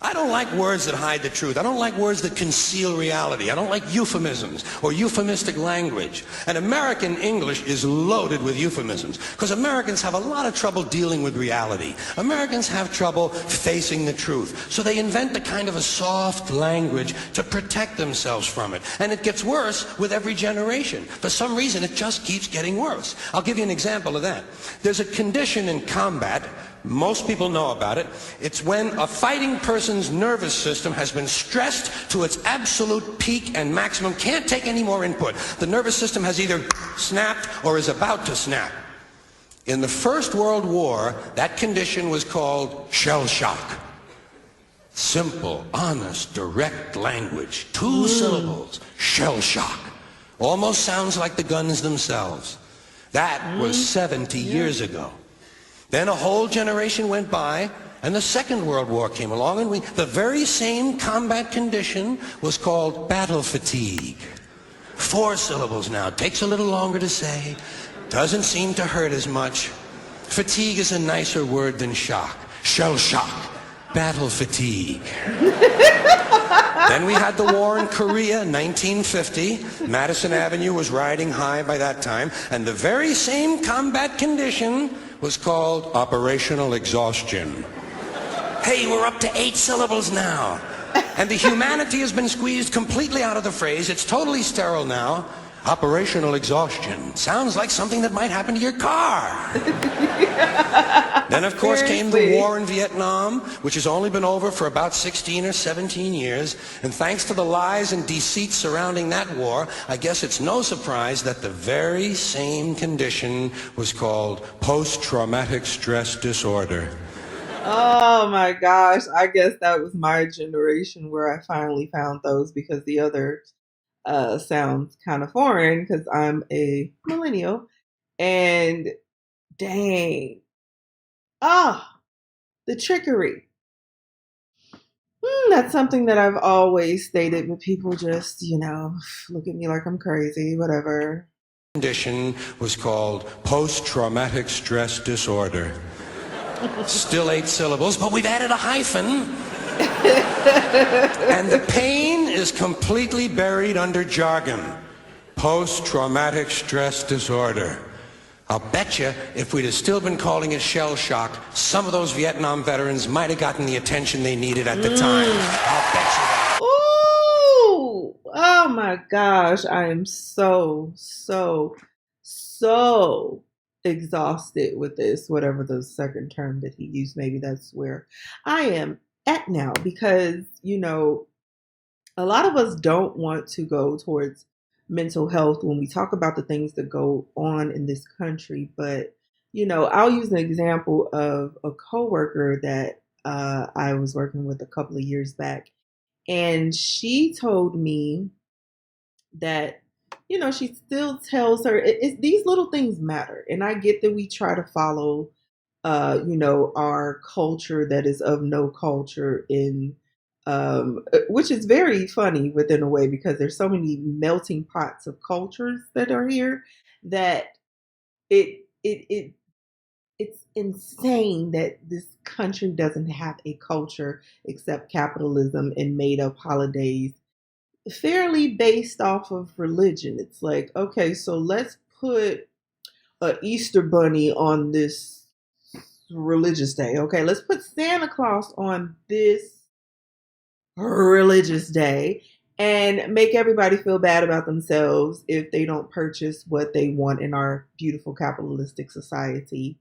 I don't like words that hide the truth. I don't like words that conceal reality. I don't like euphemisms or euphemistic language. And American English is loaded with euphemisms because Americans have a lot of trouble dealing with reality. Americans have trouble facing the truth. So they invent a kind of a soft language to protect themselves from it. And it gets worse with every generation. For some reason, it just keeps getting worse. I'll give you an example of that. There's a condition in combat. Most people know about it. It's when a fighting person's nervous system has been stressed to its absolute peak and maximum, can't take any more input. The nervous system has either snapped or is about to snap. In the First World War, that condition was called shell shock. Simple, honest, direct language. 2 syllables. Shell shock. Almost sounds like the guns themselves. That was 70 years ago. Then a whole generation went by, and the Second World War came along, and the very same combat condition was called battle fatigue. 4 syllables now. Takes a little longer to say. Doesn't seem to hurt as much. Fatigue is a nicer word than shock. Shell shock. Battle fatigue. Then we had the war in Korea, 1950. Madison Avenue was riding high by that time, and the very same combat condition was called operational exhaustion. Hey, we're up to 8 syllables now. And the humanity has been squeezed completely out of the phrase. It's totally sterile now. Operational exhaustion. Sounds like something that might happen to your car. Then, of course, came the war in Vietnam, which has only been over for about 16 or 17 years. And thanks to the lies and deceit surrounding that war, I guess it's no surprise that the very same condition was called post-traumatic stress disorder. Oh my gosh. I guess that was my generation where I finally found those because the other sounds kind of foreign because I'm a millennial. And dang. Ah, the trickery. That's something that I've always stated, but people just, look at me like I'm crazy, whatever. Condition was called post-traumatic stress disorder. Still 8 syllables, but we've added a hyphen. And the pain is completely buried under jargon. Post-traumatic stress disorder. I'll bet you if we'd have still been calling it shell shock, some of those Vietnam veterans might have gotten the attention they needed at the time. I'll bet you that. Ooh! Oh my gosh. I am so, so exhausted with this, whatever the second term that he used. Maybe that's where I am at now because, a lot of us don't want to go towards mental health when we talk about the things that go on in this country. But, I'll use an example of a coworker that I was working with a couple of years back. And she told me that, she still tells her these little things matter. And I get that we try to follow, our culture that is of no culture in which is very funny within a way because there's so many melting pots of cultures that are here that it it's insane that this country doesn't have a culture except capitalism and made up holidays fairly based off of religion. It's like, okay, so let's put a Easter bunny on this religious day. Okay, let's put Santa Claus on this religious day and make everybody feel bad about themselves if they don't purchase what they want in our beautiful capitalistic society.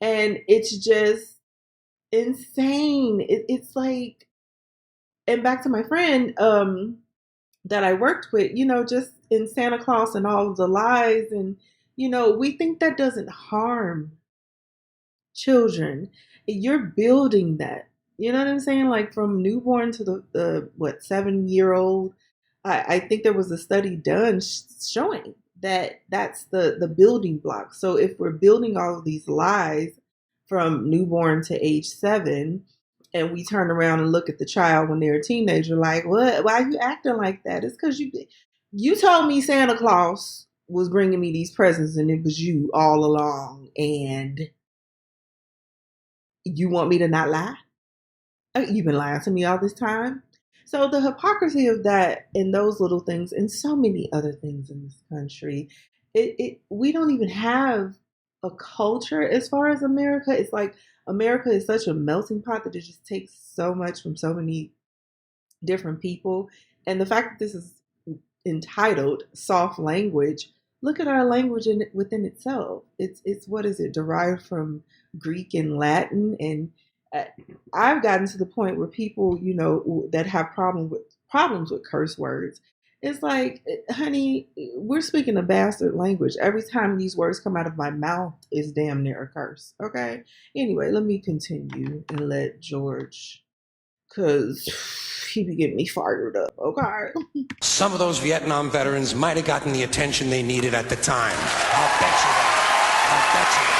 And it's just insane. It's like, and back to my friend that I worked with, just in Santa Claus and all of the lies. And, we think that doesn't harm children. You're building that. You know what I'm saying? Like from newborn to the 7-year-old. I think there was a study done showing that that's the building block. So if we're building all of these lies from newborn to age 7, and we turn around and look at the child when they're a teenager, like, what? Why are you acting like that? It's because you told me Santa Claus was bringing me these presents, and it was you all along, and you want me to not lie? You've been lying to me all this time. So the hypocrisy of that and those little things and so many other things in this country, we don't even have a culture as far as America. It's like America is such a melting pot that it just takes so much from so many different people. And the fact that this is entitled soft language, look at our language within itself. It's what is it, derived from Greek and Latin, and uh, I've gotten to the point where people, that have problems with curse words. It's like, honey, we're speaking a bastard language. Every time these words come out of my mouth is damn near a curse. Okay. Anyway, let me continue and let George, cause he be getting me fired up. Okay. Some of those Vietnam veterans might have gotten the attention they needed at the time. I'll bet you that. I'll bet you that.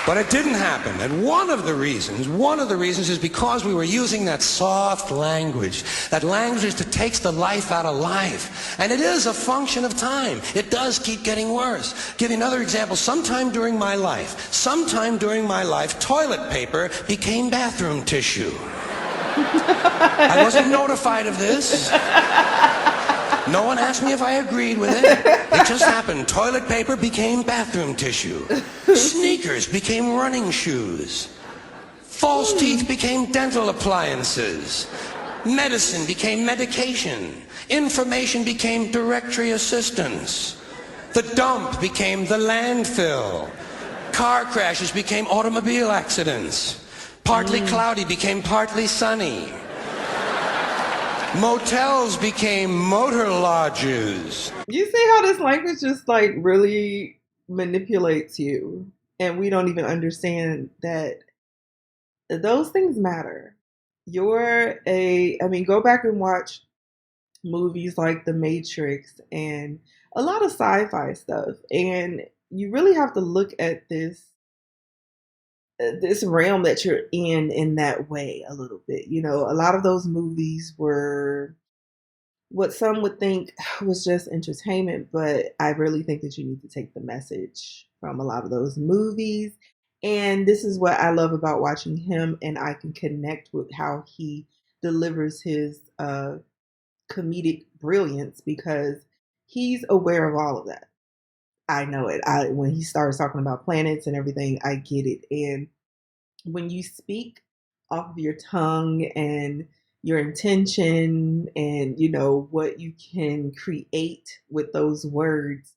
But it didn't happen. And one of the reasons is because we were using that soft language, that language that takes the life out of life. And it is a function of time. It does keep getting worse. Give you another example. Sometime during my life, toilet paper became bathroom tissue. I wasn't notified of this. No one asked me if I agreed with it. It just happened. Toilet paper became bathroom tissue. Sneakers became running shoes. False teeth became dental appliances. Medicine became medication. Information became directory assistance. The dump became the landfill. Car crashes became automobile accidents. Partly cloudy became partly sunny. Motels became motor lodges. You see how this language just like really manipulates you, and we don't even understand that those things matter. Go back and watch movies like The Matrix and a lot of sci-fi stuff, and you really have to look at this realm that you're in that way a little bit. A lot of those movies were what some would think was just entertainment, but I really think that you need to take the message from a lot of those movies. And this is what I love about watching him, and I can connect with how he delivers his comedic brilliance because he's aware of all of that. I know it. When he starts talking about planets and everything, I get it. And when you speak off of your tongue and your intention and what you can create with those words,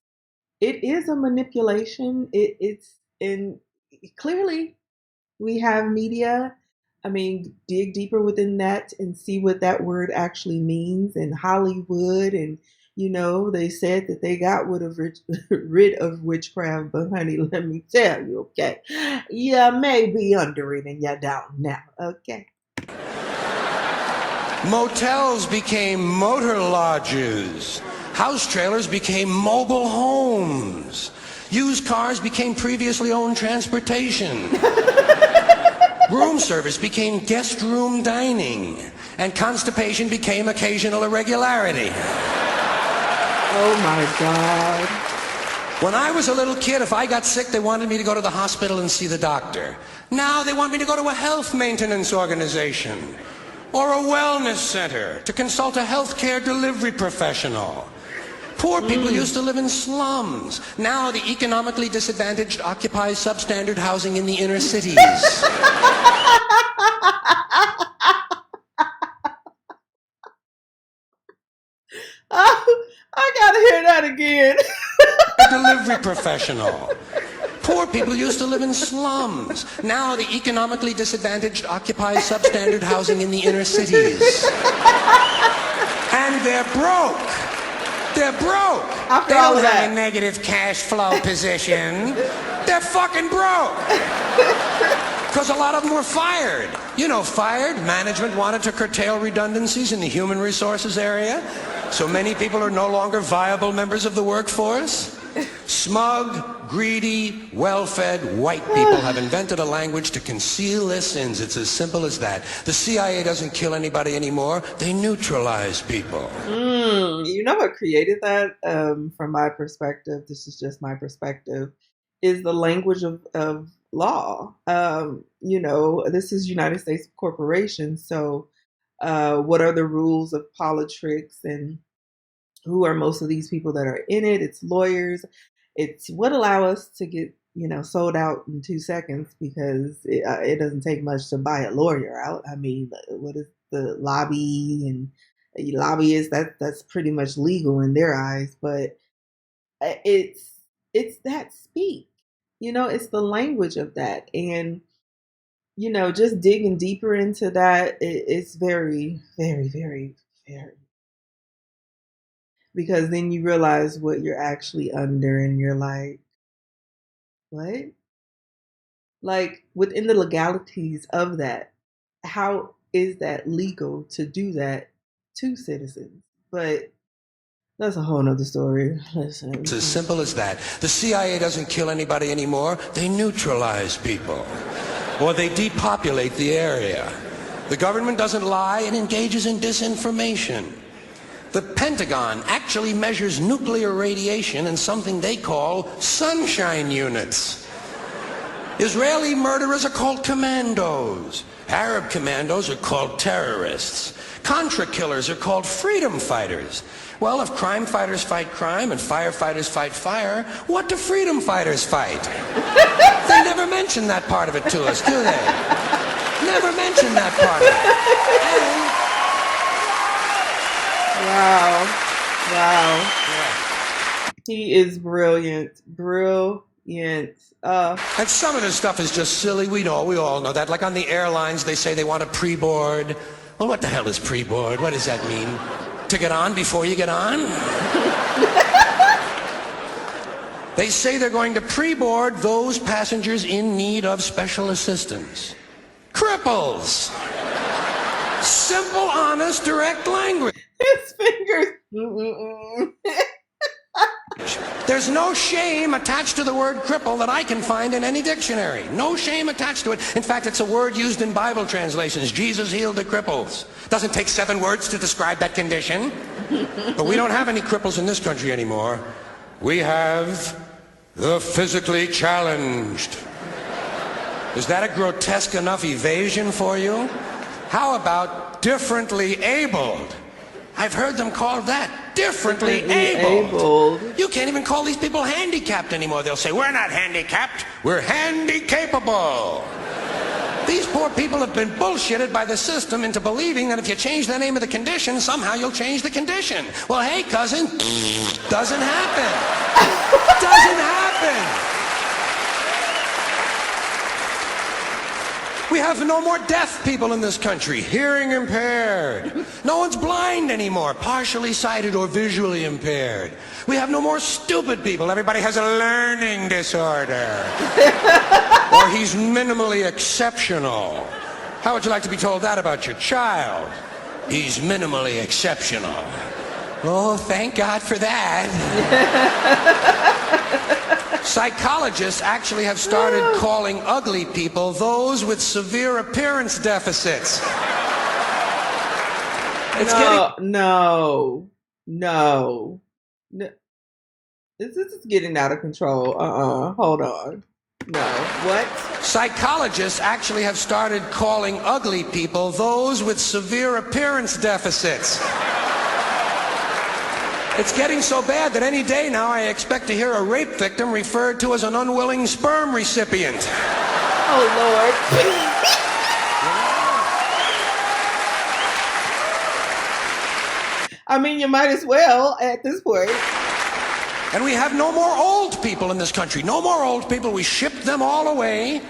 it is a manipulation. It's and clearly we have media. Dig deeper within that and see what that word actually means. In Hollywood, and they said that they got rid of witchcraft, but honey, let me tell you, okay, you may be under it and you're down now, okay. Motels became motor lodges. House trailers became mobile homes. Used cars became previously owned transportation. Room service became guest room dining. And constipation became occasional irregularity. Oh my God. When I was a little kid, if I got sick, they wanted me to go to the hospital and see the doctor. Now they want me to go to a health maintenance organization or a wellness center to consult a healthcare delivery professional. Poor people used to live in slums. Now the economically disadvantaged occupy substandard housing in the inner cities. Oh, I gotta hear that again. A delivery professional. Poor people used to live in slums. Now the economically disadvantaged occupy substandard housing in the inner cities. And they're broke. They're broke. They don't have a negative cash flow position. They're fucking broke. Because a lot of them were fired. Fired. Management wanted to curtail redundancies in the human resources area. So many people are no longer viable members of the workforce. Smug, greedy, well-fed white people have invented a language to conceal their sins. It's as simple as that. The CIA doesn't kill anybody anymore. They neutralize people. You know what created that? From my perspective, this is just my perspective, is the language of law. This is United States corporation, so what are the rules of politics and who are most of these people that are in it? It's lawyers. It's what allow us to get sold out in 2 seconds because it doesn't take much to buy a lawyer out. I mean, what is the lobby and lobbyists? That's pretty much legal in their eyes, but it's that speak. It's the language of that, and just digging deeper into that, it's very, very, very, very, because then you realize what you're actually under, and you're like, what? Like within the legalities of that, how is that legal to do that to citizens? But that's a whole nother story. Listen. It's as simple as that. The CIA doesn't kill anybody anymore. They neutralize people. Or they depopulate the area. The government doesn't lie and engages in disinformation. The Pentagon actually measures nuclear radiation in something they call sunshine units. Israeli murderers are called commandos. Arab commandos are called terrorists. Contra killers are called freedom fighters. Well, if crime fighters fight crime and firefighters fight fire, what do freedom fighters fight? They never mention that part of it to us, do they? Never mention that part of it. Wow. He is brilliant. Brilliant. And some of this stuff is just silly. We all know that. Like on the airlines, they say they want a pre-board. Well, what the hell is pre-board? What does that mean? To get on before you get on? They say they're going to pre-board those passengers in need of special assistance. Cripples. Simple, honest, direct language. His fingers. There's no shame attached to the word cripple that I can find in any dictionary. No shame attached to it. In fact, it's a word used in Bible translations. Jesus healed the cripples. Doesn't take 7 words to describe that condition. But we don't have any cripples in this country anymore. We have the physically challenged. Is that a grotesque enough evasion for you? How about differently abled? I've heard them called that. Differently abled. You can't even call these people handicapped anymore. They'll say, we're not handicapped, we're handy-capable. These poor people have been bullshitted by the system into believing that if you change the name of the condition, somehow you'll change the condition. Well, hey, cousin, doesn't happen. Doesn't happen. We have no more deaf people in this country, hearing impaired. No one's blind anymore, partially sighted or visually impaired. We have no more stupid people. Everybody has a learning disorder. Or he's minimally exceptional. How would you like to be told that about your child? He's minimally exceptional. Oh, thank God for that. Psychologists actually have started calling ugly people those with severe appearance deficits. No. This is getting out of control. Hold on. No. What? Psychologists actually have started calling ugly people those with severe appearance deficits. It's getting so bad that any day now I expect to hear a rape victim referred to as an unwilling sperm recipient. Oh, Lord. I mean, you might as well at this point. And we have no more old people in this country. No more old people. We shipped them all away,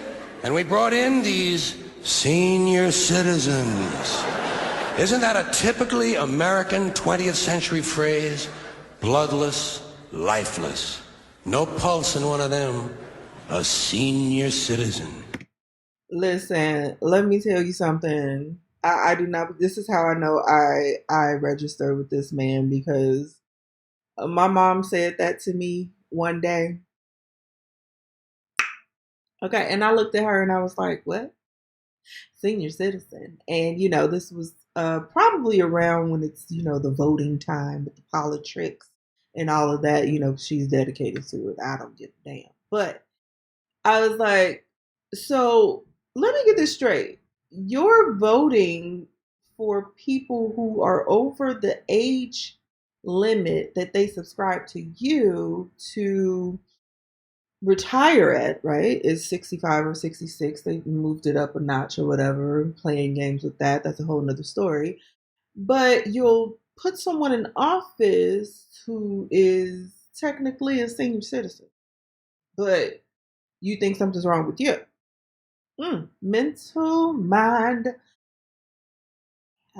and we brought in these senior citizens. Isn't that a typically American 20th century phrase? Bloodless, lifeless. No pulse in one of them. A senior citizen. Listen, let me tell you something. I do not, this is how I know I register with this man, because my mom said that to me one day. Okay, and I looked at her and I was like, what? Senior citizen. And, this was probably around when it's, the voting time with the politics and all of that. She's dedicated to it. I don't give a damn. But I was like, so let me get this straight. You're voting for people who are over the age limit that they subscribe to you to retire at, right? Is 65 or 66. They moved it up a notch or whatever, playing games with that. That's a whole nother story. But you'll put someone in office who is technically a senior citizen, but you think something's wrong with you. Mental mind.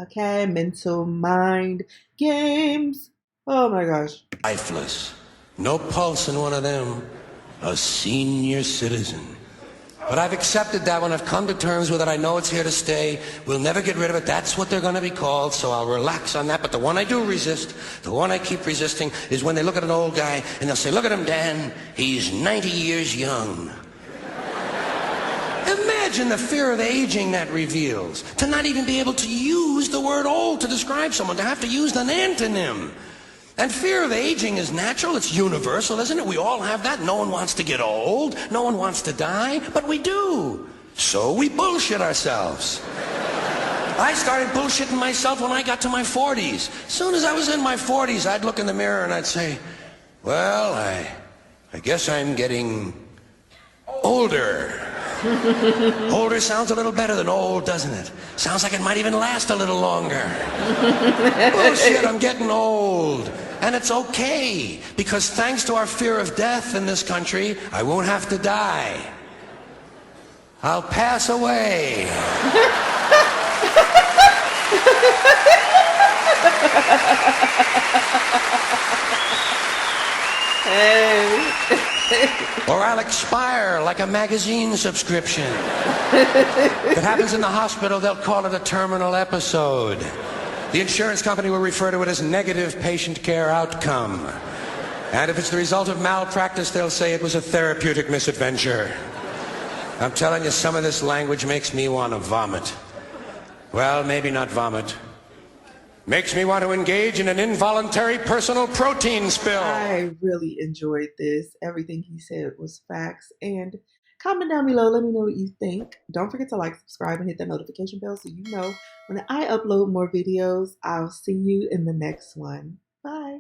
Okay, mental mind games. Oh my gosh. Lifeless. No pulse in one of them. A senior citizen. But I've accepted that one. I've come to terms with it. I know it's here to stay. We'll never get rid of it. That's what they're going to be called, so I'll relax on that. But the one I do resist, the one I keep resisting, is when they look at an old guy and they'll say, look at him, Dan. He's 90 years young. Imagine the fear of aging that reveals. To not even be able to use the word old to describe someone, to have to use an antonym. And fear of aging is natural, it's universal, isn't it? We all have that. No one wants to get old, no one wants to die, but we do. So we bullshit ourselves. I started bullshitting myself when I got to my 40s. As soon as I was in my 40s, I'd look in the mirror and I'd say, well, I guess I'm getting older. Older sounds a little better than old, doesn't it? Sounds like it might even last a little longer. Bullshit, I'm getting old. And it's okay, because thanks to our fear of death in this country, I won't have to die. I'll pass away. Or I'll expire like a magazine subscription. If it happens in the hospital, they'll call it a terminal episode. The insurance company will refer to it as negative patient care outcome. And if it's the result of malpractice, they'll say it was a therapeutic misadventure. I'm telling you, some of this language makes me want to vomit. Well, maybe not vomit. Makes me want to engage in an involuntary personal protein spill. I really enjoyed this. Everything he said was facts. And comment down below. Let me know what you think. Don't forget to like, subscribe, and hit that notification bell so you know when I upload more videos. I'll see you in the next one. Bye.